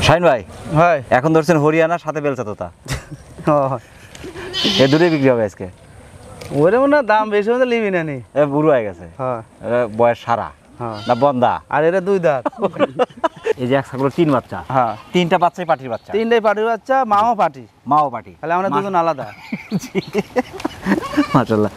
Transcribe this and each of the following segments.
শাহিন ভাই ভাই এখন ধরছেন হরিয়ানা সাথে বেলচা তোতা এ দুটোই বিক্রি হবে আজকে। ওরে মনে দাম বেশি হলে লিবি না নি এ বুড়ো হয়ে গেছে, হ্যাঁ বয়স সারা হ্যাঁ না বন্দা। আর এরা দুই দাঁত এই যে এক ছাগলের তিন বাচ্চা, হ্যাঁ তিনটা বাচ্চাই পাটির বাচ্চা, তিনটাই পাটির বাচ্চা, মাও পাটি, মাও পাটি, তাহলে আমরা দুজন আলাদা। মাশাআল্লাহ।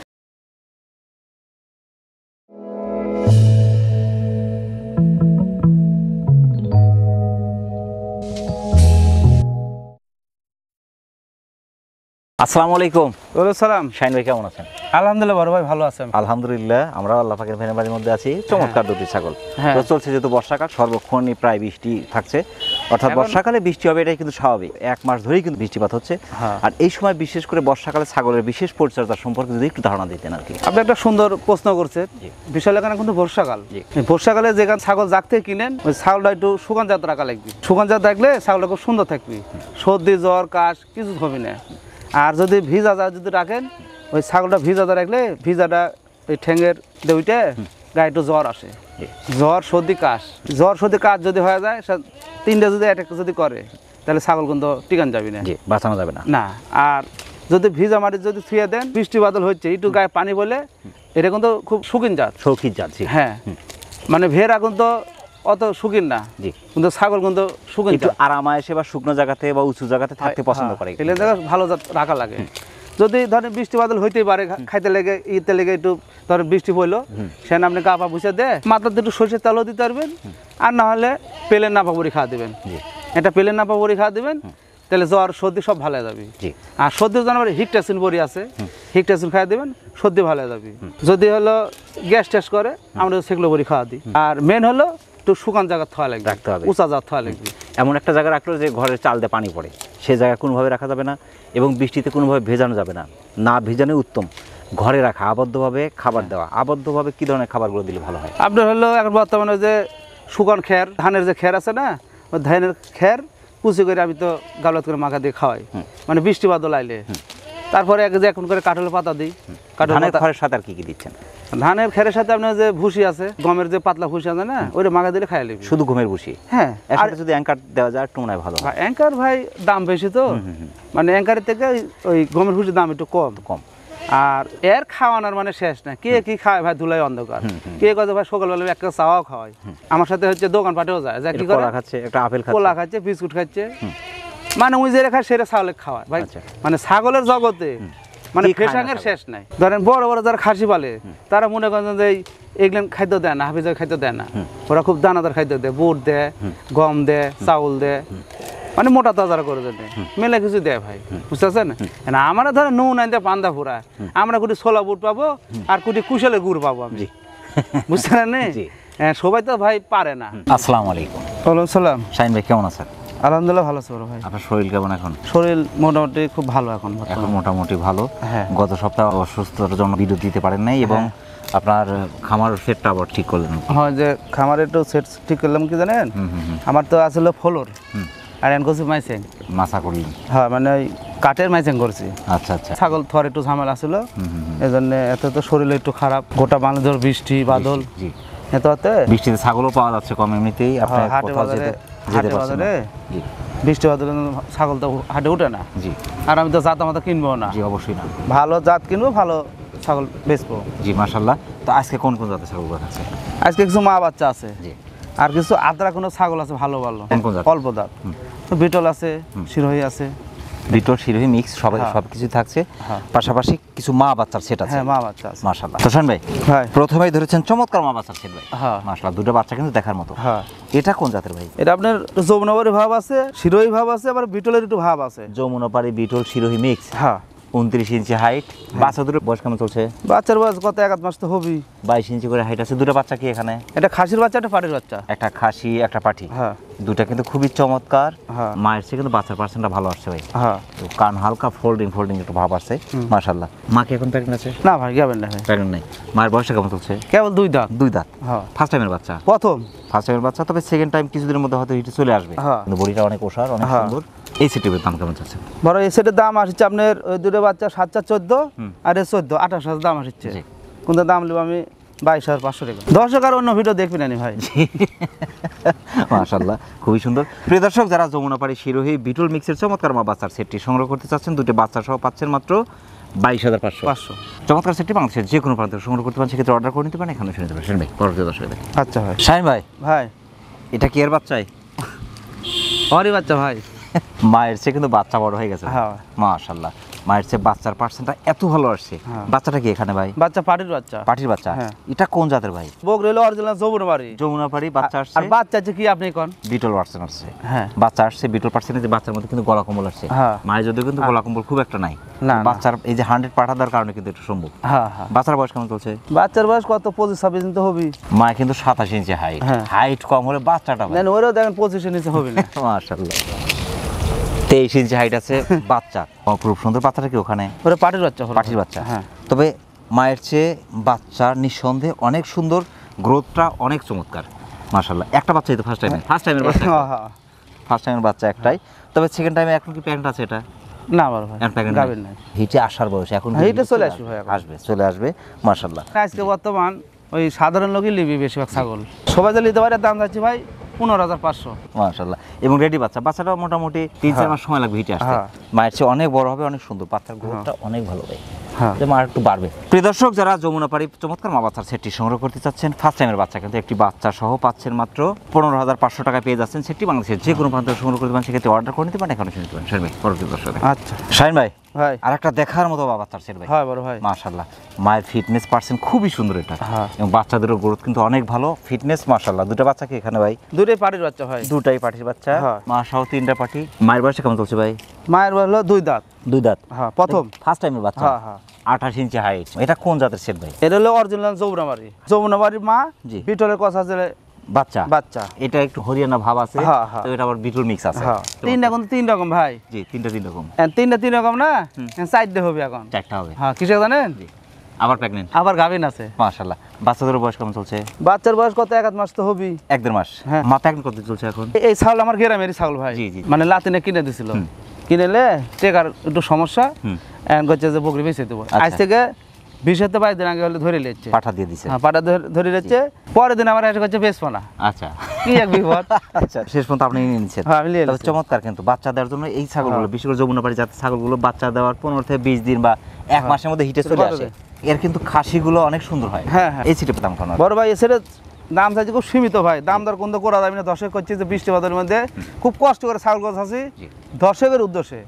আসসালামু আলাইকুম। ওয়ালাইকুম সালাম। শাহিন ভাই কেমন আছেন? আলহামদুলিল্লাহ বড় ভাই ভালো আছেন? আলহামদুলিল্লাহ, আমরা আল্লাহ পাকের ভেনের বাড়ির মধ্যে আছি। চমৎকার দুটি ছাগল। হ্যাঁ। তো চলছে যেহেতু বর্ষাকাল, সর্বক্ষণই প্রায় বৃষ্টি থাকছে, অর্থাৎ বর্ষাকালে বৃষ্টি হবে এটাই কিন্তু স্বাভাবিক। এক মাস ধরেই কিন্তু বৃষ্টিপাত হচ্ছে। আর এই সময় বিশেষ করে বর্ষাকালে ছাগলের বিশেষ পরিচর্যা সম্পর্কে যদি একটু ধারণা দিতেন আর কি। আপনি একটা সুন্দর প্রশ্ন করছেন। বিশাল এখানে কিন্তু বর্ষাকাল, বর্ষাকালে যেখানে ছাগল জাগতে কিনেন ওই ছাগলটা একটু শুকান জাত রাখা লাগবে। শুকান জাত রাখলে ছাগলটা খুব সুন্দর থাকবে, সর্দি জ্বর কাশ কিছু হবে না। আর যদি ভিজা জাত যদি রাখেন ওই ছাগলটা ভিজা জাত রাখলে ভিজাটা ওই ঠ্যাঙের দুইটা গায়ে একটু জ্বর আসে, জ্বর সর্দি কাশ, জ্বর সর্দি কাশ যদি হয়ে যায় তিনটা যদি অ্যাটাক যদি করে তাহলে ছাগল কিন্তু টিকান যাবে না, বাঁচানো যাবে না। না। আর যদি ভিজা মাটি যদি থুয়ে দেন, বৃষ্টি বাদল হচ্ছে একটু গায়ে পানি বলে, এটা কিন্তু খুব শুকিন জাত, শৌখিন জাত। হ্যাঁ মানে ভেড়া কিন্তু অত শুকিন না, কিন্তু ছাগল কিন্তু শুকিন একটু আরামায়েশে বা শুকনো জায়গাতে বা উঁচু জায়গাতে থাকতে পছন্দ করে, এগুলো জায়গা ভালো জাত রাখা লাগে। যদি ধরেন বৃষ্টি বাদল হইতেই পারে, খাইতে লেগে ইতে লেগে একটু ধরেন বৃষ্টি পড়লো, সেখানে আপনি কাপা বুঝে দিয়ে মাথাতে একটু সরষের তেলও দিতে পারবেন, আর না হলে পেলের নাপা বড়ি খাওয়া দেবেন। এটা পেলের নাপা বড়ি খাওয়া দেবেন, তাহলে জ্বর সর্দি সব ভালো হয়ে যাবে। আর সর্দির জন্য হিকটাসিন বড়ি আছে, হিকটাসিন খাওয়া দেবেন, সর্দি ভালো হয়ে যাবে। যদি হলো গ্যাস টেস্ট করে আমরা সেগুলো বড়ি খাওয়া দিই। আর মেন হলো একটু শুকান জায়গা থাকা লাগবে, রাখতে হবে, উঁচা জায়গা থাকা লাগবে। এমন একটা জায়গা রাখলো যে ঘরের চাল দিয়ে পানি পড়ে, সে জায়গা কোনোভাবে রাখা যাবে না এবং বৃষ্টিতে কোনোভাবে ভেজানো যাবে না, না ভেজানোই উত্তম। ঘরে রাখা, আবদ্ধভাবে খাবার দেওয়া। আবদ্ধভাবে কী ধরনের খাবারগুলো দিলে ভালো হয়? আপনার হলো এখন বর্তমানে যে শুকান খের, ধানের যে খের আছে না, ওই ধানের খের কুচি করে আমি তো গালত করে মাখা দিয়ে খাওয়াই, মানে বৃষ্টি বাদল আইলে। তারপরে এক যে এখন করে কাঁঠালের পাতা দিই। কাঁঠালের খড়ের সাথে আর কি কি দিচ্ছেন? ধানের খেরের সাথে আপনার যে ভুসি আছে, গমের যে পাতলা ভুসি আছে না, ওইটা মাখা দিলে খাই লাগবে। শুধু গমের ভুসি? হ্যাঁ। আর যদি অ্যাঙ্কার দেওয়া যায় একটু মনে হয় ভালো। অ্যাঙ্কার ভাই দাম বেশি তো, মানে অ্যাঙ্কারের থেকে ওই গমের ভুসির দাম একটু কম কম। আর এর খাওয়ানোর মানে শেষ না, কে কি খায় ভাই, ধুলাই অন্ধকার। কে কত ভাই সকালবেলা একটা চাওয়াও খাওয়ায়, আমার সাথে হচ্ছে দোকান পাটেও যায়, যা কি করে খাচ্ছে, একটা আপেল খাচ্ছে, কলা খাচ্ছে, বিস্কুট খাচ্ছে, মানে ওই যে খায় সেটা ছাগলের খাওয়ায় ভাই। মানে ছাগলের জগতে মানে ফেসাঙের শেষ নাই। ধরেন বড় বড় যারা খাসি পালে তারা মনে করেন যে এগুলো খাদ্য দেয় না, হাফিজের খাদ্য দেয় না, ওরা খুব দানাদার খাদ্য দেয়, বুট দেয়, গম দেয়, চাউল দেয়, মানে মোটা তাজা করে দেয়, মেলে কিছু দেয় ভাই, বুঝতে পারছেন না? আমরা ধরেন নুন আনতে পান্দা ফুরা, আমরা কুটি ছোলা বুট পাবো আর কুটি কুশলের গুড় পাবো আমি, বুঝতে পারেন না? সবাই তো ভাই পারে না। আসসালামু আলাইকুম। ওয়ালাইকুম সালাম। শাহিন ভাই কেমন আছেন? আলহামদুলিল্লাহ ভালো আছে বড় ভাই। আপনার শরীর কেমন এখন? শরীর মোটামুটি খুব ভালো এখন মোটামুটি ভালো। হ্যাঁ। গত সপ্তাহে অসুস্থতার জন্য ভিডিও দিতে পারেন নাই এবং আপনার খামার সেটটা আবার ঠিক করলেন। হ্যাঁ, যে খামারের একটু সেট ঠিক করলাম কি জানেন, আমার তো আসলে ফ্লোর আর এন করছি মাইসেং, মাছা করলেন? হ্যাঁ, মানে ওই কাঠের মাইসেং করছি। আচ্ছা আচ্ছা। ছাগল থর একটু ঝামেলা ছিল, এই জন্য এত তো শরীরে একটু খারাপ, গোটা বাংলাদেশ বৃষ্টি বাদল, এততে বৃষ্টিতে ছাগলও পাওয়া যাচ্ছে কম, এমনিতেই আপনার হাটে বাজারে বৃষ্টি বাদল ছাগল তো হাটে উঠে না। জি। আর আমি তো জাত আমাদের কিনবো না। জি, অবশ্যই না, ভালো জাত কিনবো, ভালো ছাগল বেচবো। জি মাশাআল্লাহ। তো আজকে কোন কোন জাতের ছাগল আছে? আজকে কিছু মা বাচ্চা আছে, আর কিছু আদ্রা কোনো ছাগল আছে ভালো ভালো, অল্প দাঁত। তো বিটল আছে, শিরোহী আছে, বিটল শিরোহী মিক্স সবকিছু থাকছে, পাশাপাশি কিছু মা বাচ্চার সেট আছে। হ্যাঁ, মা বাচ্চা আছে মাশাআল্লাহ। হোসেন ভাই প্রথমেই ধরেছেন চমৎকার মা বাচ্চার সেট ভাই। হ্যাঁ মাশাআল্লাহ, দুটো বাচ্চা কিন্তু দেখার মতো। হ্যাঁ। এটা কোন জাতের ভাই? এটা আপনার যমুনাপাড়ি ভাব আছে, শিরোহী ভাব আছে, আবার বিটলের একটু ভাব আছে। যমুনাপাড়ি বিটল শিরোহী মিক্স। হ্যাঁ। 29 ইঞ্চি হাইট। বাচ্চা দুটোর বয়স কেমন চলছে? বাচ্চার বয়স কত, 1 মাস তো হবেই। 22 ইঞ্চি করে হাইট আছে। দুটো বাচ্চা কি এখানে? এটা খাসির বাচ্চা, একটা পাটির বাচ্চা। একটা খাসি একটা পাটি। হ্যাঁ। দুটা কিন্তু খুবই চমৎকার। হ্যাঁ। মায়ের চেয়ে কিন্তু বাচ্চার পার্সেন্টটা ভালো আসছে ভাই। হ্যাঁ। তো কান হালকা ফোল্ডিং একটু ভাব আসছে, মাশাআল্লাহ। মা কি এখন প্রেগন্যান্ট আছে? না ভাই, যাবেন না, প্রেগন্যান্ট নাই। মায়ের বয়সটা কেমন চলছে? কেবল 2 দাঁত। 2 দাঁত। হ্যাঁ। ফার্স্ট টাইমের বাচ্চা? ফার্স্ট টাইমের বাচ্চা, তবে সেকেন্ড টাইম কিছুদিনের মধ্যে হয়তো হিটে চলে আসবে। কিন্তু বডিটা অনেক ওষার, অনেক সুন্দর। এই সেটের দাম কেমন চলছে? বড় এই সেটের দাম আসছে আপনার ওই দুটো বাচ্চা 7/14 আর 14 28,000 দাম আসছে। কোনটা দাম নেব আমি 22,500 টাকা। দর্শক আর অন্য ভিডিও দেখবি না নি ভাই। মাশাআল্লাহ, খুবই সুন্দর। প্রিয় দর্শক, যারা যমুনাপাড়ি শিরোহী বিটল মিক্সের চমৎকার মা বাচ্চার সেটটি সংগ্রহ করতে চাচ্ছেন, দুটো বাচ্চা সহ পাচ্ছেন মাত্র 22,500। চমৎকার সেটটি বাংলাদেশের যে কোনো প্রান্ত সংগ্রহ করতে পারেন, সেক্ষেত্রে অর্ডার করে নিতে পারেন। এখানে শুনে দেবেন ভাই, পরবর্তী দর্শক দেখেন। আচ্ছা ভাই। শাহিন ভাই, ভাই এটা কি এর বাচ্চাই? হরি বাচ্চা ভাই। মায়ের চেয়ে কিন্তু বাচ্চা বড় হয়ে গেছে। হ্যাঁ মাশাআল্লাহ, মায়ের চেয়ে বাচ্চার পার্সেন্টটা এত ভালো আসছে। হ্যাঁ। বাচ্চাটা কি এখানে ভাই? বাচ্চা পাটির বাচ্চা। পাটির বাচ্চা। হ্যাঁ। এটা কোন জাতের ভাই? বকরি হলো অরিজিনাল যমুনাপাড়ি। যমুনাপাড়ি বাচ্চা আসছে। আর বাচ্চা আছে কি আপনি কোন? বিটল পার্সেন্ট আসছে। হ্যাঁ। বাচ্চা আসছে বিটল পার্সেন্টের, বাচ্চার মধ্যে কিন্তু গলা কম্বল আসছে। হ্যাঁ। মায়ের যদিও কিন্তু গলা কম্বল খুব একটা নাই। না, বাচ্চার এই যে 100 পাঠা দেওয়ার কারণে কিন্তু একটু সম্ভব। হ্যাঁ হ্যাঁ। বাচ্চার বয়স কেমন চলছে? বাচ্চার বয়স কত? 25-26 দিন তো হবে। মায়ের কিন্তু 27 ইঞ্চি হাইট। হ্যাঁ। হাইট কম হলে বাচ্চাটা দেন ওরেও দেখেন 25 এর নিচে হবে না। মাশাআল্লাহ, 23 ইঞ্চি হাইট আছে বাচ্চা। অপরূপ সুন্দর। বাচ্চাটা কি ওখানে? ওরে পাটির বাচ্চা হলো। পাটির বাচ্চা। হ্যাঁ। তবে মায়ের চেয়ে বাচ্চার নিঃসন্দেহে অনেক সুন্দর, গ্রোথটা অনেক চমৎকার। মাশাআল্লাহ, একটা বাচ্চাই তো ফার্স্ট টাইমের বাচ্চা। হ্যাঁ হ্যাঁ। ফার্স্ট টাইমের বাচ্চা একটাই। তবে সেকেন্ড টাইমে এখন কি প্যারেন্ট আছে এটা? না বড় ভাই। গাবেন নাই। হিটে আসার বয়স এখন। হিটে চলে আসবে ভাই, আসবে, চলে আসবে। মাশাআল্লাহ। আজকে বর্তমান ওই সাধারণ লোকই লিবি বেশিরভাগ ছাগল। সবাই যে নিতে পারে, দাম যাচ্ছে ভাই 15,500। মাশাআল্লাহ। এবং রেডি বাচ্চা। বাচ্চাটা মোটামুটি 3-4 মাস সময় লাগবে হিটে আসতে। হ্যাঁ। মায়ের চেয়ে অনেক বড় হবে, অনেক সুন্দর। বাচ্চার গ্রোথটা অনেক ভালো হবে। হ্যাঁ। যে মার একটু বাড়বে। প্রিয় দর্শক, যারা যমুনাপাড়ি চমৎকার মা বাচ্চার সেটটি সংগ্রহ করতে চাচ্ছেন, ফার্স্ট টাইমের বাচ্চা কিন্তু একটি বাচ্চা সহ পাচ্ছেন মাত্র 15,500 টাকায় পেয়ে যাচ্ছেন। সেটটি বাংলাদেশের যে কোনো প্রান্ত সংগ্রহ করতে পারেন, সেক্ষেত্রে অর্ডার করে নিতে পারেন। এখানে শুনতে পারেন শাহিন ভাই, পরবর্তী দর্শক। আচ্ছা শাহিন ভাই, ভাই। আর একটা দেখার মতো বাচ্চার সেট ভাই। হয় বড় ভাই। মাশাআল্লাহ, মায়ের ফিটনেস পার্সেন্ট খুবই সুন্দর এটা। হ্যাঁ। এবং বাচ্চাদেরও গ্রোথ কিন্তু অনেক ভালো, ফিটনেস মাশাআল্লাহ। দুটো বাচ্চা কি এখানে ভাই? দুটোই পাটির বাচ্চা ভাই। দুটাই পাটির বাচ্চা। হ্যাঁ। মা সহ 3টা পাটি। মায়ের বয়স কেমন চলছে ভাই? মায়ের বয়স হলো 2 দাঁত। 2 দাঁত। হ্যাঁ, প্রথম ফার্স্ট টাইমের বাচ্চা। হ্যাঁ হ্যাঁ। 28 ইঞ্চি হাইট। এটা কোন জাতের সেট ভাই? এটা হলো অরিজিনাল যমুনাপাড়ি। যমুনাপাড়ির মা। জি। বিটলের কথা আছে বাচ্চা। বাচ্চা। এটা একটু হরিয়ানা ভাব আছে। হ্যাঁ, হ্যাঁ। তো এটা আবার বিটল মিক্স আছে। হ্যাঁ। তিনটা কিন্তু 3 রকম ভাই। জি, তিনটা 3 রকম। তিনটা 3 রকম না, 4টে হবে এখন। 4টা হবে। হ্যাঁ, কিসে জানেন? জি। আবার প্রেগন্যান্ট। আবার গাভিন আছে। মাশাআল্লাহ। বাচ্চাদের বয়স কেমন চলছে? বাচ্চার বয়স কত? 1 মাস তো হবেই। 1-1.5 মাস। হ্যাঁ। মা প্রেগন্যান্ট কত চলছে এখন? এই ছাগল আমার গ্রামেরই ছাগল ভাই। জি, জি। মানে লাতিনে কিনে দিছিল। কিনেলে টেকার একটু সমস্যা, এখন করছে যে বকরি বেঁচে দেবো। আচ্ছা। আজ থেকে 20-22 দিন আগে হলে ধরে লিচ্ছে। পাঠা দিয়ে দিছে। হ্যাঁ, পাটা ধরে লিচ্ছে। পরের দিন আমার এসে করছে বেচবো না। আচ্ছা। কি এক বিপদ। আচ্ছা, শেষ পর্যন্ত আপনি নিয়ে নিচ্ছেন। হ্যাঁ, আমি নিয়ে তবে নিচ্ছি। চমৎকার কিন্তু বাচ্চা দেওয়ার জন্য এই ছাগলগুলো, বিশেষ করে যমুনাপাড়ি জাতের ছাগলগুলো বাচ্চা দেওয়ার 15 থেকে 20 দিন বা 1 মাসের মধ্যে হিটে চলে আসে। এর কিন্তু খাসিগুলো অনেক সুন্দর হয়। হ্যাঁ, হ্যাঁ। এই সিটে দাম কেমন? বড় ভাই এসে দাম চাইছে খুব সীমিত ভাই। দাম দর কোন করা যাবে না। দর্শক করছে যে বৃষ্টি বাদলের মধ্যে খুব কষ্ট করে ছাগল গাছ আছি দর্শকের উদ্দেশ্যে।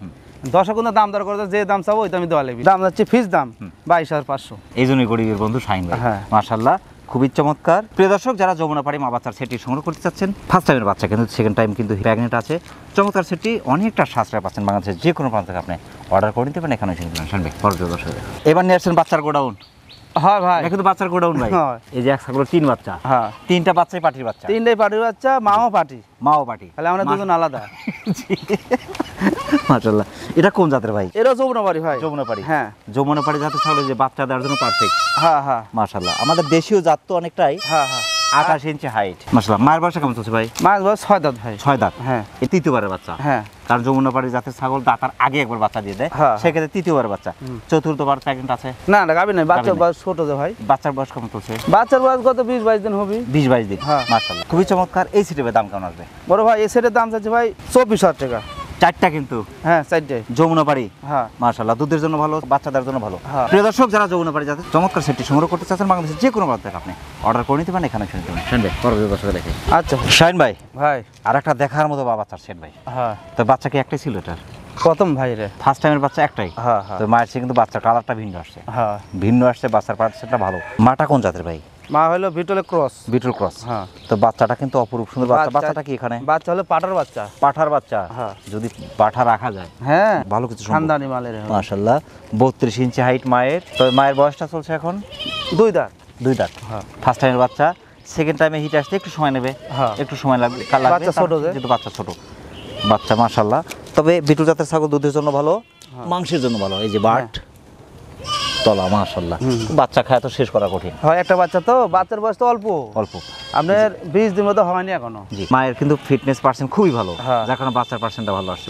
দর্শক কিন্তু দাম দর করে, যে দাম চাবো ওই দামই দেওয়া লাগবে। দাম যাচ্ছে ফিক্স দাম 22,500। এই জন্যই গরিবের বন্ধু শাহিন ভাই। হ্যাঁ। মাশাআল্লাহ, খুবই চমৎকার। প্রিয় দর্শক, যারা যমুনাপাড়ি মা বাচ্চার সেটটি সংগ্রহ করতে চাচ্ছেন, ফার্স্ট টাইমের বাচ্চা কিন্তু সেকেন্ড টাইম কিন্তু প্রেগন্যান্ট আছে। চমৎকার সেটটি অনেকটা সাশ্রয় পাচ্ছেন। বাংলাদেশের যে কোনো প্রান্ত থেকে আপনি অর্ডার করে নিতে পারেন। এখানে শুনতে পারেন শাহিন ভাই, পরবর্তী দর্শক। এবার নিয়ে আসছেন বাচ্চার গোডাউন। হ্যাঁ ভাই। এটা কিন্তু বাচ্চার গোডাউন ভাই। হ্যাঁ। এই যে এক ছাগলের 3 বাচ্চা। হ্যাঁ। 3টা বাচ্চাই পাটির বাচ্চা। 3টাই পাটির বাচ্চা, মাও পাটি। মাও পাটি। তাহলে আমরা দুজন আলাদা। মাশাআল্লাহ। এটা কোন জাতের ভাই? এরা যমুনাপাড়ি ভাই। যমুনাপাড়ি। হ্যাঁ। যমুনাপাড়ি জাতের ছাগল যে বাচ্চা দেওয়ার জন্য পারফেক্ট। হ্যাঁ হ্যাঁ। মাশাআল্লাহ। আমাদের দেশীয় জাত তো অনেকটাই। হ্যাঁ হ্যাঁ। 28 ইঞ্চি হাইট। মাশাআল্লাহ। মায়ের বয়স কেমন চলছে ভাই? মাছ বয়স 6 দাঁত ভাই। 6 দাঁত। হ্যাঁ। এই তৃতীয়বারের বাচ্চা। হ্যাঁ। কারণ যমুনাপাড়ি জাতের ছাগল দাঁতার আগে একবার বাচ্চা দিয়ে দেয়, হ্যাঁ। সেক্ষেত্রে তৃতীয়বার বাচ্চা। চতুর্থবার প্রেগন্যান্ট আছে। না না, গাবি নাই। বাচ্চার গাভী নাই। বয়স ছোট যে ভাই। বাচ্চার বয়স কেমন চলছে? বাচ্চার বয়স কত? 20-22 দিন হবে। 20-22 দিন। হ্যাঁ। মাশাআল্লাহ, খুবই চমৎকার। এই সিটের দাম কেমন আসবে? বড় ভাই এই সেটের দাম চাচ্ছে ভাই 24,000 টাকা। 4টা কিন্তু। হ্যাঁ, 4টাই। যমুনাপাড়ি। হ্যাঁ। মাশাআল্লাহ, দুধের জন্য ভালো, বাচ্চাদের জন্য ভালো। হ্যাঁ। প্রিয় দর্শক, যারা যমুনাপাড়ি জাতের চমৎকার সেটটি সংগ্রহ করতে চাচ্ছেন, বাংলাদেশের যে কোনো প্রান্ত থেকে আপনি অর্ডার করে নিতে পারেন। এখানে শুনতে পারেন শাহিন ভাই, পরবর্তী দর্শক দেখে। আচ্ছা শাহিন ভাই, ভাই। আর একটা দেখার মতো বাচ্চার সেট ভাই। হ্যাঁ। তো বাচ্চা কি একটাই ছিল এটার? প্রথম ভাই রে। ফার্স্ট টাইমের বাচ্চা একটাই। হ্যাঁ হ্যাঁ। তো মায়ের চেয়ে কিন্তু বাচ্চার কালারটা ভিন্ন আসছে। হ্যাঁ। ভিন্ন আসছে, বাচ্চার পার্সেন্টটা ভালো। মাটা কোন জাতের ভাই? মা হলো বিটলের ক্রস। Beetle cross. হ্যাঁ। তো বাচ্চাটা কিন্তু অপরূপ সুন্দর বাচ্চা। বাচ্চাটা কি এখানে? বাচ্চা হলো পাটার বাচ্চা। পাঠার বাচ্চা। হ্যাঁ। যদি পাঠা রাখা যায়, হ্যাঁ, ভালো কিছু সম্ভব। খানদানি মালের। মাশাআল্লাহ, 32 ইঞ্চি হাইট মায়ের। তো মায়ের বয়সটা চলছে এখন 2 দাঁত। 2 দাঁত। হ্যাঁ। ফার্স্ট টাইমের বাচ্চা, সেকেন্ড টাইমে হিট আসতে একটু সময় নেবে। হ্যাঁ। একটু সময় লাগবে। বাচ্চা ছোট যে। যেহেতু বাচ্চা ছোট বাচ্চা। মাশাআল্লাহ। তবে বিটল জাতের ছাগল দুধের জন্য ভালো, মাংসের জন্য ভালো। এই যে বাট তলা, মাশাআল্লাহ। বাচ্চা খায় তো শেষ করা কঠিন। হয় একটা বাচ্চা, তো বাচ্চার বয়স তো অল্প। অল্প। আপনার 20 দিন মতো হয়নি এখনো। জি, মায়ের কিন্তু ফিটনেস পার্সেন্ট খুবই ভালো, হ্যাঁ। যার কারণে বাচ্চার পার্সেন্টটা ভালো আসছে।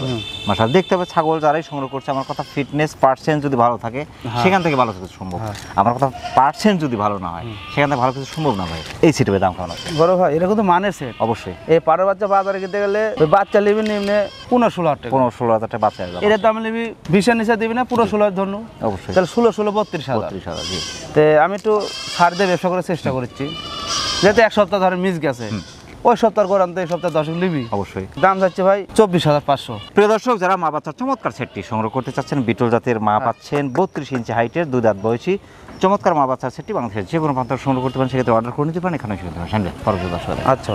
মাশাআল্লাহ, দেখতে হবে ছাগল যারাই সংগ্রহ করছে, আমার কথা ফিটনেস পার্সেন্ট যদি ভালো থাকে সেখান থেকে ভালো কিছু সম্ভব। আমার কথা পার্সেন্ট যদি ভালো না হয় সেখান থেকে ভালো কিছু সম্ভব না ভাই। এই সেটের দাম কেমন আছে বড় ভাই? এটা কিন্তু মানের সেট অবশ্যই। এই পাড়ার বাচ্চা বাজারে কিনতে গেলে ওই বাচ্চা নিবি নিম্নে 15-16 টাকা, 15-16 হাজার টাকা বাচ্চা যাবে। এটার দাম নিবি 20-এর নিচে দিবি না, পুরো 16 ধরনু, অবশ্যই তাহলে 16-16 32,000। 32,000। জি, তো আমি একটু ছাড় দিয়ে ব্যবসা করার চেষ্টা করছি, যেহেতু এক সপ্তাহ ধরে মিস গেছে, ওই সপ্তাহ করান তো এই সপ্তাহ 10 নিবি। অবশ্যই। দাম যাচ্ছে ভাই 24,500। প্রিয় দর্শক, যারা মা বাচ্চার চমৎকার সেটটি সংগ্রহ করতে চাচ্ছেন, বিটল জাতের মা পাচ্ছেন 32 ইঞ্চি হাইটের, 2 দাঁত বয়সী চমৎকার মা বাচ্চার সেটটি বাংলাদেশের যে কোনো প্রান্ত সংগ্রহ করতে পারেন, সেক্ষেত্রে অর্ডার করে নিতে পারেন, এখানে এসে নিতে পারেন। পরবর্তী দর্শক আচ্ছা,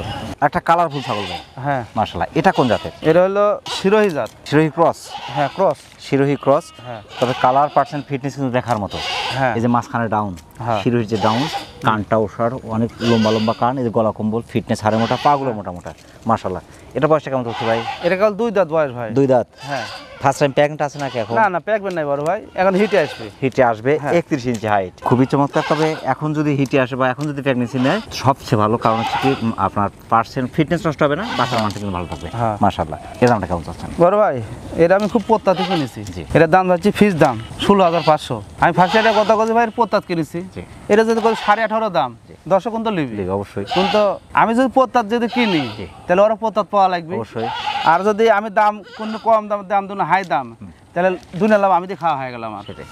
একটা কালারফুল ছাগল ভাই। হ্যাঁ মাশাআল্লাহ, এটা কোন জাতের? এটা হলো শিরোহী জাত। শিরোহী ক্রস? হ্যাঁ ক্রস। শিরোহী ক্রস, হ্যাঁ। তবে কালার পার্সেন্ট ফিটনেস কিন্তু দেখার মতো। হ্যাঁ এই যে মাঝখানে ডাউন, হ্যাঁ। শিরোহীর যে ডাউন, কানটা ওষার অনেক লম্বা লম্বা কান, এই যে গলা কম্বল, ফিটনেস হাড়ে মোটা, পাগুলো মোটা মোটা। মাশাআল্লাহ, এটা বয়সটা কেমন চলছে ভাই? এটা কাল 2 দাঁত বয়স ভাই। 2 দাঁত। হ্যাঁ। ফার্স্ট টাইম প্যাকেট আছে নাকি এখন? না না, প্যাকবেন নাই বড় ভাই, এখন হিটে আসবে। হিটে আসবে, 31 ইঞ্চি হাইট, খুবই চমৎকার। তবে এখন যদি হিটে আসে বা এখন যদি প্রেগনেন্সি নেয় সবচেয়ে ভালো, কারণ হচ্ছে কি আপনার পার্সেন্ট ফিটনেস নষ্ট হবে না, বাচ্চার মানটা কিন্তু ভালো থাকবে। হ্যাঁ। মাশাআল্লাহ, এর দামটা কেমন চাচ্ছেন? বড় ভাই এটা আমি খুব পোত্তাতে কিনেছি। জি। এটার দাম যাচ্ছে ফিস দাম 16,500। আমি ফার্স্ট এটা কত কথা ভাই পোত্তাত কিনেছি। জি। এটা যদি 18,500 দাম, 10 কিন্তু লিবি। অবশ্যই। কিন্তু আমি যদি পোত্তাত যদি কিনি তাহলে ওরা পোত্তাত পাওয়া লাগবে অবশ্যই। আর যদি আমি দাম কোনো কম দাম দুনো হাই দাম, তাহলে দুনে লাভ আমি দিয়ে খাওয়া হয়ে গেলাম। আর সেটাই,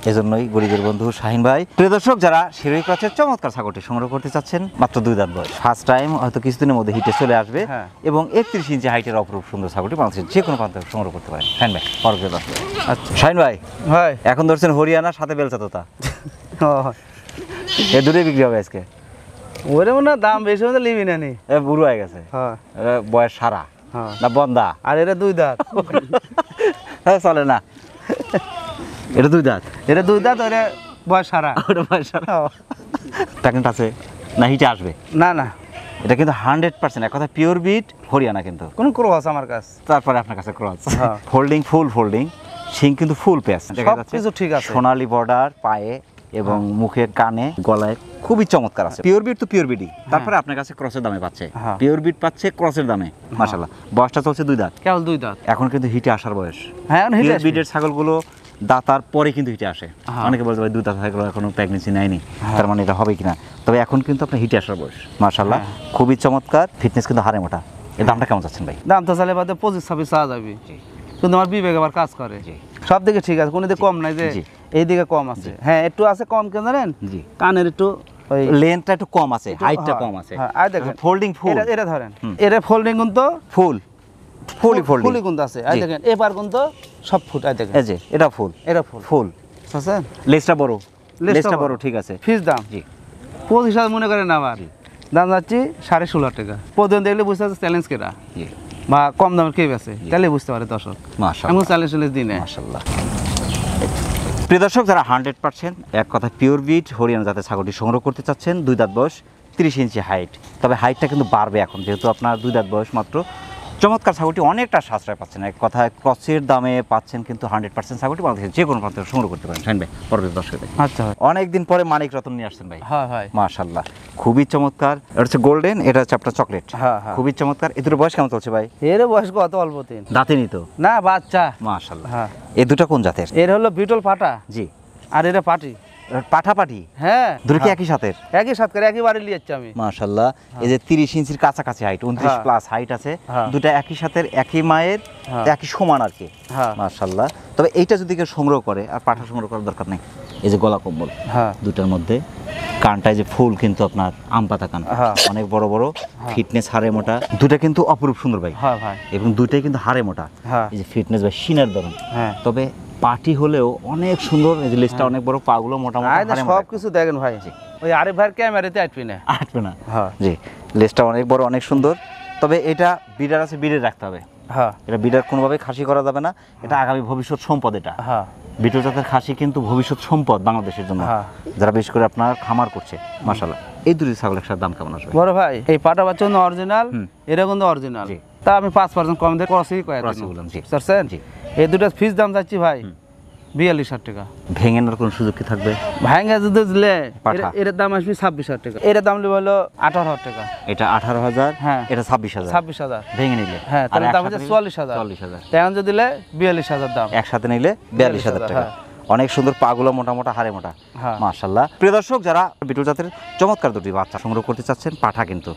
এজন্যই গরিবের বন্ধু শাহিন ভাই। প্রিয় দর্শক, যারা শিরোহী ক্রসের চমৎকার ছাগলটি সংগ্রহ করতে চাচ্ছেন, মাত্র 2 দাঁত বয়স, ফার্স্ট টাইম হয়তো কিছুদিনের মধ্যে হিটে চলে আসবে, হ্যাঁ। এবং 31 ইঞ্চি হাইটের অপরূপ সুন্দর ছাগলটি বাংলাদেশের যে কোনো প্রান্ত সংগ্রহ করতে পারেন। শাহিন ভাই, পরবর্তী দর্শক। আচ্ছা শাহিন ভাই, ভাই এখন ধরছেন হরিয়ানা, সাথে বেলচা তোতা, এ দূরে বিক্রি হবে আজকে। ওরে মনে হয় দাম বেশি হতে লিবি না নি। এ বুড়ো হয়ে গেছে, হ্যাঁ বয়স সারা হ্যাঁ। না বন্দা? আর এটা 2 দাঁত। হ্যাঁ, চলে না, এটা 2 দাঁত। এটা 2 দাঁত, ওরে বয়স সারা। ওটা বয়স সারা। প্যাকেট আছে না হিটে আসবে? না না, এটা কিন্তু 100% এক কথা পিওর বিট হরিয়ানা, কিন্তু কোন ক্রস আমার কাছে। তারপরে আপনার কাছে ক্রস। হ্যাঁ। ফোল্ডিং, ফুল ফোল্ডিং, শিং কিন্তু ফুল পেস, সব কিছু ঠিক আছে। সোনালী বর্ডার পায়ে এবং মুখের কানে গলায় খুবই চমৎকার আছে। পিওর বিট তো পিওর বিটই, তারপরে আপনার কাছে ক্রসের দামে পাচ্ছে, হ্যাঁ। পিওর বিট পাচ্ছে ক্রসের দামে। মাশাআল্লাহ, বয়সটা চলছে 2 দাঁত, কেবল 2 দাঁত। এখন কিন্তু হিটে আসার বয়স। হ্যাঁ এখন হিটে পিওর আসবে। বিটের ছাগলগুলো দাতার পরে কিন্তু হিটে আসে। হ্যাঁ। অনেকে বলতে ভাই 2 দাঁত ছাগল এখনো প্রেগনেন্সি নেয়নি, তার মানে এটা হবে কিনা। তবে এখন কিন্তু আপনার হিটে আসার বয়স। মাশাআল্লাহ, খুবই চমৎকার, ফিটনেস কিন্তু হাড়ে মোটা। এর দামটা কেমন চাচ্ছেন ভাই? দাম তো চালে বাদে 25-26 চাওয়া যাবে, কিন্তু আমার বিবেক আবার কাজ করে। সব দিকে ঠিক আছে, কোনো দিকে কম নাই যে এই দিকে কম আছে। হ্যাঁ একটু আছে কম, কেন জানেন? জি, কানের একটু ওই লেন্থটা একটু কম আছে, হাইটটা কম আছে। হ্যাঁ আর দেখেন ফোল্ডিং ফুল, এটা ধরেন, এটা ফোল্ডিং কিন্তু ফুল ফুলই ফোল্ডিং, ফুলই কিন্তু আছে। আর দেখেন এবার কিন্তু সব ফুট, আর দেখেন এই যে এটা ফুল, এটা ফুল ফুল, বুঝছেন? লেজটা বড়, লেজটা লেজটা বড়, বড়, ঠিক আছে। ফিস দাম জি, 25,000 মনে করেন আমার দাম যাচ্ছি 16.5 টাকা। প্রতিদিন দেখলে বুঝতে পারছে চ্যালেঞ্জ কেটা জি, বা কম দামের কে বেছে, তাহলে বুঝতে পারে দর্শক। মাশাআল্লাহ, এমন চ্যালেঞ্জ দিনে। মাশাআল্লাহ। প্রিয় দর্শক, যারা 100% এক কথা পিওর বিট হরিয়ানা জাতের ছাগলটি সংগ্রহ করতে চাচ্ছেন, 2 দাঁত বয়স, 30 ইঞ্চি হাইট, তবে হাইটটা কিন্তু বাড়বে এখন, যেহেতু আপনার 2 দাঁত বয়স মাত্র। চমৎকার ছাগলটি অনেকটা সাশ্রয় পাচ্ছেন, এক কথায় ক্রসের দামে পাচ্ছেন, কিন্তু 100% ছাগলটি বাংলাদেশের যে কোনো প্রান্ত সংগ্রহ করতে পারেন। শাহিন ভাই, পরবর্তী দর্শক। আচ্ছা ভাই, অনেকদিন পরে মানিক রতন নিয়ে আসছেন ভাই। হ্যাঁ ভাই, মাশাআল্লাহ, খুবই চমৎকার। এটা হচ্ছে গোল্ডেন, এটা হচ্ছে আপনার চকলেট। হ্যাঁ হ্যাঁ, খুবই চমৎকার। এ দুটো বয়স কেমন চলছে ভাই? এর বয়স কত? অল্প দিন। দাঁতেনি তো? না বাচ্চা। মাশাআল্লাহ। হ্যাঁ, এই দুটো কোন জাতের? এর হলো বিটল পাটা, জি, আর এরা পাটি। পাঠাপাঠি? হ্যাঁ, দুটো কি একই সাথের? একই সাথ করে একইবারে লিয়েছি আমি। মাশাআল্লাহ, এই যে 30 ইঞ্চির কাছাকাছি হাইট, 29 প্লাস হাইট আছে, দুটো একই সাথের, একই মায়ের, একই সমান আর কি। হ্যাঁ মাশাআল্লাহ। তবে এইটা যদি কেউ সংগ্রহ করে, আর পাঠা সংগ্রহ করার দরকার নেই। এই যে গলা কম্বল, হ্যাঁ দুটার মধ্যে কানটায় যে ফুল, কিন্তু আপনার আম পাতা কান, অনেক বড় বড়, ফিটনেস হাড়ে মোটা, দুটা কিন্তু অপরূপ সুন্দর ভাই। হ্যাঁ ভাই, এবং দুটাই কিন্তু হাড়ে মোটা। হ্যাঁ, এই যে ফিটনেস বা সিনার ধরন। হ্যাঁ, তবে পাটি হলেও অনেক সুন্দর, এই যে লেজটা অনেক বড়, পাগুলো মোটামুটি সব কিছু দেখেন ভাই। ওই আরিফ ভাইয়ের ক্যামেরাতে আসবি না, আসবে না। হ্যাঁ জি, লেজটা অনেক বড়, অনেক সুন্দর। তবে এটা বিডার আছে, বিডে রাখতে হবে। হ্যাঁ, এটা বিডার কোনোভাবে খাসি করা যাবে না, এটা আগামী ভবিষ্যৎ সম্পদ। এটা হ্যাঁ, বিটল জাতের খাসি কিন্তু ভবিষ্যৎ সম্পদ বাংলাদেশের জন্য, হ্যাঁ, যারা বেশ করে আপনার খামার করছে। মাশাআল্লাহ, এই দুটি ছাগল একসাথে দাম কেমন আসবে? বড় ভাই এই পাটা বাচ্চা কিন্তু অরিজিনাল, এরা কিন্তু অরিজিনাল। তা আমি 5% কম দিয়ে ক্রসই কয়ে ক্রসই বললাম। জি, বুঝছেন? জি। এই দুটো ফিস দাম যাচ্ছি ভাই 42,000 টাকা। ভেঙে নেওয়ার কোনো সুযোগ কি থাকবে? ভাঙ্গা যদি দিলে পাঠা। এর দাম আসবে 26,000 টাকা। এর দাম হলো 18,000 টাকা। এটা 18,000, হ্যাঁ। এটা 26,000 26,000 ভেঙে নিলে। হ্যাঁ, তাহলে আর দাম হচ্ছে 44,000। 44,000 তেমন যদি দিলে 42,000 দাম। একসাথে নিলে 42,000 টাকা। হ্যাঁ। অনেক সুন্দর, পাগুলো মোটা মোটা, হাড়ে মোটা, হ্যাঁ। মাশাআল্লাহ। প্রিয় দর্শক, যারা বিটল জাতের চমৎকার দুটি বাচ্চা সংগ্রহ করতে চাচ্ছেন, পাঠা কিন্তু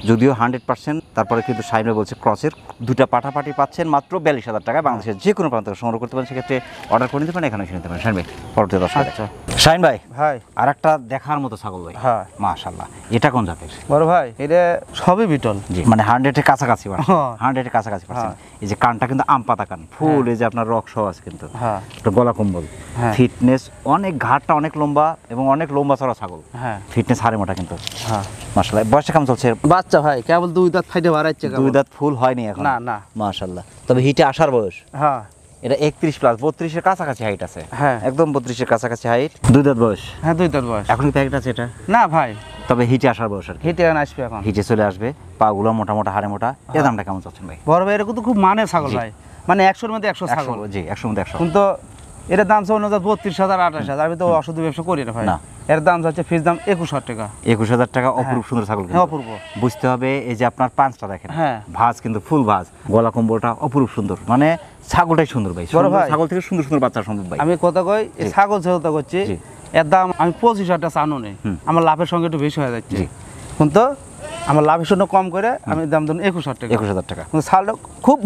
যদিও 100%, তারপরে কিন্তু সাইনে বলছে ক্রসের, দুটা পাঠাপাঠি পাচ্ছেন মাত্র 42,000 টাকায়। বাংলাদেশের যে কোনো প্রান্ত থেকে সংগ্রহ করতে পারেন, সেক্ষেত্রে অর্ডার করে নিতে পারেন, এখানে এসে নিতে পারেন। শাহিন ভাই, পরবর্তী দর্শক। আচ্ছা শাহিন ভাই, ভাই, আর একটা দেখার মতো ছাগল ভাই। হ্যাঁ মাশাআল্লাহ, এটা কোন জাতের? বড় ভাই, এটা সবই বিটল। জি, মানে 100-এর কাছাকাছি, হ্যাঁ। 100-এর কাছাকাছি পাচ্ছেন। এই যে কানটা কিন্তু আম পাতা কান, ফুল, এই যে আপনার রক সহ আছে কিন্তু, হ্যাঁ একটা গলা কম্বল, হ্যাঁ। ফিটনেস অনেক, ঘাটটা অনেক লম্বা এবং অনেক লম্বা চড়া ছাগল, হ্যাঁ ফিটনেস হাড়ে মোটা কিন্তু, হ্যাঁ। মাশাআল্লাহ। বয়সটা কেমন চলছে? বাচ্চা ভাই কেবল 2 দাঁত ফাইটে বাড়াচ্ছে। দুই দাঁত ফুল হয়নি এখন? না না। মাশাআল্লাহ। তবে হিটে আসার বয়স? হ্যাঁ। এটা 31 প্লাস, 32-এর কাছাকাছি হাইট আছে। হ্যাঁ, একদম 32-এর কাছাকাছি হাইট, 2 দাঁত বয়স। হ্যাঁ 2 দাঁত বয়স। এখন কি প্যাকেট আছে এটা? না ভাই, তবে হিটে আসার বয়স আর কি। হিটে আসবে এখন। হিটে চলে আসবে, পাগুলো মোটা মোটা, হাড়ে মোটা। এর দামটা কেমন চাচ্ছেন ভাই? বড় ভাই, এরকম তো খুব মানে ছাগল জি। ভাই, মানে 100-এর মধ্যে 100 ছাগল। জি, 100 মধ্যে 100। কিন্তু এর দাম ছিল 32,000, 28,000। আমি তো অশুদ্ধ ব্যবসা করি না ভাই। না। এর দাম হচ্ছে ফিস দাম 21,000 টাকা। 21,000 টাকা। অপরূপ সুন্দর ছাগল কিন্তু। হ্যাঁ, অপূর্ব। বুঝতে হবে, এই যে আপনার পাঁচটা দেখেন, হ্যাঁ। ভাঁজ কিন্তু ফুল ভাঁজ, গলা কম্বলটা অপরূপ সুন্দর, মানে ছাগলটাই সুন্দর ভাই। বড় ভাই, ছাগল থেকে সুন্দর সুন্দর বাচ্চা সম্ভব ভাই। আমি কথা কই, এই জি। ছাগল যেহেতু করছি, জি। এর দাম আমি 25,000 টাকা চানো নেই। আমার লাভের সঙ্গে একটু বেশি হয়ে যাচ্ছে। জি। কিন্তু আমার লাভের সঙ্গে কম করে আমি দাম ধরুন 21,000 টাকা। 21,000 টাকা। কিন্তু ছাগলটা খুব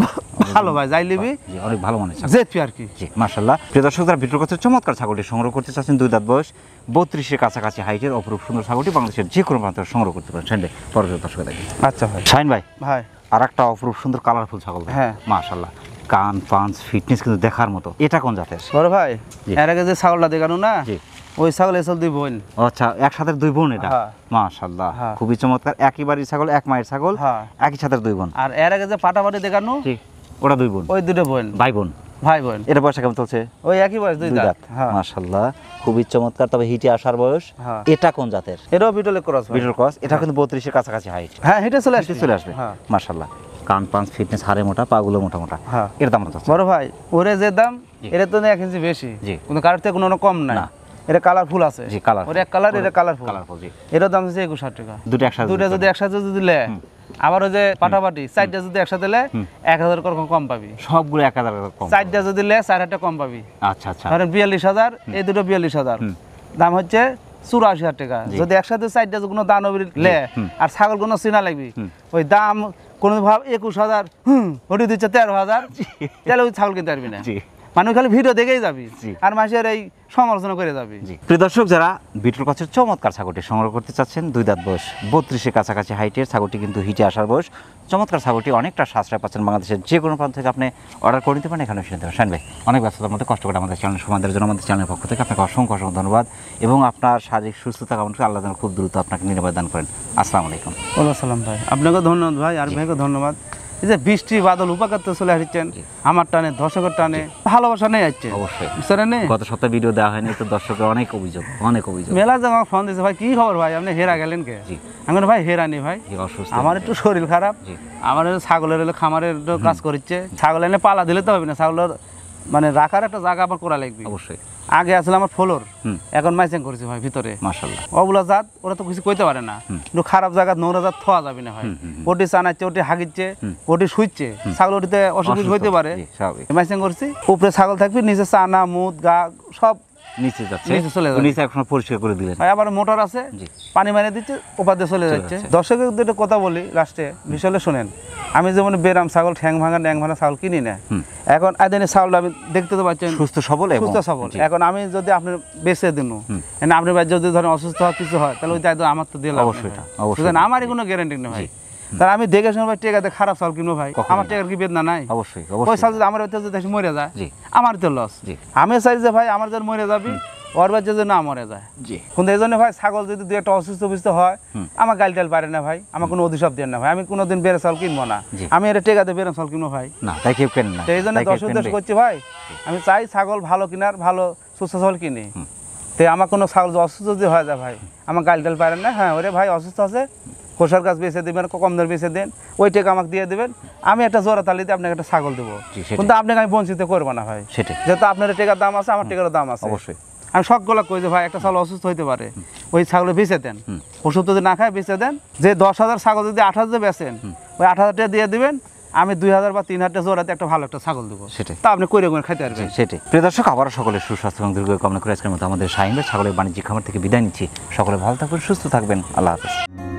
ভালো ভাই, যাই লিবি জি, অনেক ভালো মানের ছাগল। জেপি আর কি। জি, মাশাআল্লাহ। প্রিয় দর্শক, যারা ভিডিওর কাছে চমৎকার ছাগলটি সংগ্রহ করতে চাচ্ছেন, 2 দাঁত বয়স, 32-এর কাছাকাছি হাইটের অপরূপ সুন্দর ছাগলটি বাংলাদেশের যে কোনো প্রান্ত থেকে সংগ্রহ করতে পারেন। শাহিন ভাই, পরবর্তী দর্শক দেখি। আচ্ছা ভাই। শাহিন ভাই, ভাই, আর একটা অপরূপ সুন্দর কালারফুল ছাগল ভাই। হ্যাঁ। মাশাআল্লাহ, কান পাঁচ ফিটনেস কিন্তু দেখার মতো। এটা কোন জাতের? বড় ভাই, জি। এর আগে যে ছাগলটা দেখানো না, জি। ওই ছাগল এসব 2 বোন। আচ্ছা, একসাথে 2 বোন এটা? হ্যাঁ। মাশাআল্লাহ, হ্যাঁ। খুবই চমৎকার। একই বাড়ির ছাগল, এক মায়ের ছাগল, হ্যাঁ। একই সাথে 2 বোন। আর এর আগে যে পাটাপাটি দেখানো, জি, ওটা 2 বোন, ওই 2 বোন, ভাই বোন। ভাই বোন। এটা বয়সটা কেমন চলছে? ওই একই বয়স, 2 2 দাঁত। দাঁত। হ্যাঁ মাশাআল্লাহ, খুবই চমৎকার। তবে হিটে আসার বয়স। হ্যাঁ। এটা কোন জাতের? এটাও বিটলে ক্রস ভাই। বিটল ক্রস। এটা কিন্তু 32-এর কাছাকাছি হাইট। হ্যাঁ, হিটে চলে আসবে। চলে আসবে। হ্যাঁ। মাশাআল্লাহ, কান পাঁচ ফিটনেস হাড়ে মোটা, পাগুলো মোটা মোটা। হ্যাঁ। এর দাম কত? বড় ভাই, ওরে যে দাম, জি। এটা তো 1 ইঞ্চি বেশি। জি। কিন্তু কালার থেকে কোনো কম নাই। না। এটা কালারফুল আছে। জি, কালার। ওরে এক কালার, এটা কালারফুল। কালারফুল, জি। এটার দাম হচ্ছে 21,000 টাকা। দুটো একসাথে দুটো যদি একসাথে দিলে, আবার ওই যে পাটাপাটি 4টা যদি একসাথে দিলে 1,000 করে কম পাবি। সবগুলো 1,000 টাকা কম। 4টা যদি দিলে 4,000 টাকা কম পাবি। আচ্ছা আচ্ছা। ধরেন 42,000, এই দুটো 42,000, দাম হচ্ছে 84,000 টাকা। যদি একসাথে 4টা কোনো দানবীর লে আর ছাগল কোনো চিনা লাগবি, ওই দাম কোনো ভাব 21,000, ওটি দিচ্ছে 13,000, তাহলে ওই ছাগল কিনতে পারবি না। জি। মানুষ খালি ভিডিও দেখেই যাবি, জি। আর মাসের এই সমালোচনা করে যাবি। জি। প্রিয় দর্শক, যারা বিটল ক্রসের চমৎকার ছাগলটি সংগ্রহ করতে চাচ্ছেন, 2 দাঁত বয়স, 32-এর কাছাকাছি হাইটের ছাগলটি কিন্তু হিটে আসার বয়স। চমৎকার ছাগলটি অনেকটা সাশ্রয় পাচ্ছেন। বাংলাদেশের যে কোনো প্রান্ত থেকে আপনি অর্ডার করে নিতে পারেন, এখানে এসে নিতে পারেন। শাহিন ভাই, অনেক ব্যস্ততার মধ্যে কষ্ট করে আমাদের চ্যানেল সময় দেওয়ার জন্য আমাদের চ্যানেলের পক্ষ থেকে আপনাকে অসংখ্য অসংখ্য ধন্যবাদ, এবং আপনার শারীরিক সুস্থতা কামনা করে আল্লাহ যেন খুব দ্রুত আপনাকে নিরাপদ দান করেন। আসসালামু আলাইকুম। ওয়ালাইকুম সালাম ভাই, আপনাকে ধন্যবাদ ভাই, আর ভাইকে ধন্যবাদ। এই যে বৃষ্টি বাদল উপকার তো চলে আসছেন, আমার টানে, দর্শকের টানে, ভালোবাসা নেই আসছে। অবশ্যই। বুঝছেন নে? গত সপ্তাহে ভিডিও দেওয়া হয়নি, তো দর্শকের অনেক অভিযোগ, অনেক অভিযোগ। মেলা যে আমাকে ফোন দিয়েছে, ভাই কি খবর ভাই, আপনি হেরা গেলেন কে? জি। আমি বলি, ভাই হেরানি ভাই, জি, অসুস্থ। আমার একটু শরীর খারাপ। জি। আমার হলো ছাগলের হলো খামারের একটু কাজ করছে, ছাগল এনে পালা দিলে তো হবে না, ছাগলের মানে রাখার একটা জায়গা আমার করা লাগবে। অবশ্যই। আগে আসলে আমার ফ্লোর, হুম। এখন মাইসিং করেছে ভাই ভিতরে। মাশাআল্লাহ। ওগুলো জাত ওরা তো কিছু কইতে পারে না, কিন্তু খারাপ জায়গা নোংরা জাত থোয়া যাবে না ভাই। ওটি চানাচ্ছে, ওটি হাগিচ্ছে, ওটি শুইচ্ছে, ছাগল ওটিতে অসুবিধা হইতে পারে। জি, স্বাভাবিক। মাইসিং করছি, উপরে ছাগল থাকবে, নিচে চানা মুদ গা সব নিচে যাচ্ছে, নিচে চলে যাবে। নিচে এখন পরিষ্কার করে দিলেন। ভাই আবার মোটর আছে, জি। পানি মারিয়ে দিচ্ছে, ওপার দিয়ে চলে যাচ্ছে। দর্শকের একটা কথা বলি লাস্টে, বিষয়ে শোনেন, আমি যেমন বেরাম ছাগল, ঠ্যাং ভাঙা ন্যাং ভাঙা ছাগল কিনি না। এখন আদিনে ছাগল আমি দেখতে তো পাচ্ছেন সুস্থ সবল এবং সুস্থ সবল। এখন আমি যদি আপনি বেঁচে দিন, আপনার বাড়ি যদি ধরেন অসুস্থ হয় কিছু হয়, তাহলে ওই দায়িত্ব আমার তো দিয়ে লাভ নেই অবশ্যই, ভাই। অবশ্যই। বুঝলেন? আমারই কোনো গ্যারান্টি নেই ভাই। তাহলে আমি দেখে শুনে ভাই টেকাতে খারাপ ছাগল কিনবো ভাই, কখনোই আমার টেকার কি বেদনা নাই? অবশ্যই, ওই অবশ্যই। ছাগল যদি আমার বাড়িতে যদি মরে যায়, জি। আমার তো লস। জি। আমি চাই যে ভাই আমার যেন মরে যাবি, ওর বাড়ি যদি না মরে যায়। জি। কিন্তু এই জন্য ভাই ছাগল যদি দু একটা অসুস্থ হয়, আমার গাল টাল পারে না ভাই, আমার কোনো অভিশাপ দেন না ভাই, আমি কোনোদিন বেড়ে চাল কিনবো না। জি। আমি এটা টেকাতে বেড়ে চাল কিনবো ভাই না, তাই কেউ কেনেন না। তো এই জন্য তাই কেউ দর্শক কেনবে? করছি ভাই, আমি চাই ছাগল ভালো কিনার, ভালো সুস্থ ছাগল কিনি। তো আমার কোনো ছাগল যদি অসুস্থ যদি হয়ে যায় ভাই, আমার গাল টাল পারেন না, হ্যাঁ ওরে ভাই অসুস্থ আছে, খোসার গাছ বেঁচে দেবেন, কম দামে বেঁচে দেন, ওই টাকা আমাকে দিয়ে দেবেন, আমি একটা জোড়া তালিতে আপনাকে একটা ছাগল দেবো। সেটাই। কিন্তু আপনাকে আমি বঞ্চিত করবো না ভাই, সেটাই যেহেতু আপনার টাকার দাম আছে, আমার টাকারও দাম আছে। অবশ্যই। আমি সকগুলো কই যে ভাই একটা ছাগল অসুস্থ হইতে পারে, ওই ছাগল বেঁচে দেন, ওষুধ যদি না খায় বেঁচে দেন। যে 10,000 ছাগল যদি 8,000 বেচেন, ওই 8,000 টাকা দিয়ে দিবেন, আমি 2,000 বা 3,000 টাকা জোড়াতে একটা ভালো একটা ছাগল দেবো। সেটাই। তা আপনি করে করে খাইতে পারবেন। সেটাই। প্রিয় দর্শক, আবারও সকলের সুস্বাস্থ্য এবং দীর্ঘ কামনা করে আজকের মতো আমাদের শাহীন ভাই ছাগলের বাণিজ্যিক খামার থেকে বিদায় নিচ্ছি। সকলে ভালো থাকবেন, সুস্থ থাকবেন, আল্লাহ হাফেজ।